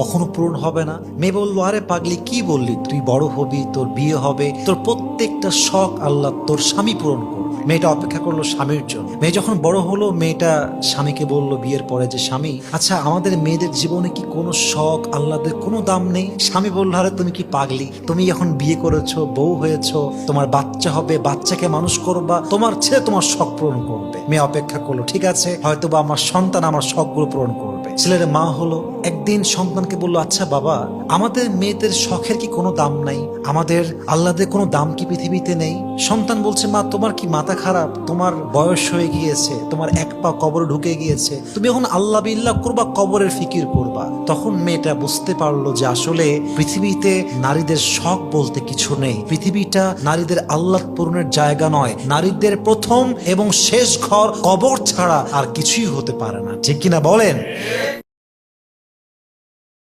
কখনো পূরণ হবে না? মেয়ে বলল, আরে পাগলি কি বললি, তুই বড় হবি, তোর বিয়ে হবে, তোর প্রত্যেকটা শখ আল্লাহ তোর স্বামী পূরণ করবে। মেয়েটা অপেক্ষা করলো স্বামীর জন্য। মেয়ে যখন বড় হলো, মেয়েটা স্বামীকে বলল বিয়ের পরে যে, স্বামী, আচ্ছা আমাদের মেয়েদের জীবনে কি কোনো শখ আল্লাহদের কোনো দাম নেই? স্বামী বলল, আরে তুমি কি পাগলি, তুমি এখন বিয়ে করেছো, বউ হয়েছো, তোমার বাচ্চা হবে, বাচ্চাকে মানুষ করবা, তোমার ছেলে তোমার শখ পূরণ করবে। মেয়ে অপেক্ষা করলো, ঠিক আছে, হয়তো বা আমার সন্তান আমার শখগুলো পূরণ করবে। ছেলের মা হলো, একদিন সন্তানকে বললো, আচ্ছা বাবা, আমাদের মেয়েদের শখের কি কোনো দাম নাই? আমাদের আল্লাহদের কোনো দাম কি পৃথিবীতে নেই? সন্তান বলছে, মা তোমার কি মাথা খারাপ? তোমার বয়স হয়ে গিয়েছে, তোমার এক পা কবরে ঢুকে গিয়েছে, তুমি এখন আল্লাহ বিল্লাহ করবা, কবরের ফিকির করবা। তখন মেয়েটা বুঝতে পারলো যে আসলে পৃথিবীতে নারীদের শখ বলতে কিছু নেই। পৃথিবীটা নারীদের আল্লাহ পূরণের জায়গা নয়। নারীদের প্রথম এবং শেষ ঘর কবর ছাড়া আর কিছুই হতে পারে না। ঠিক কিনা বলেন?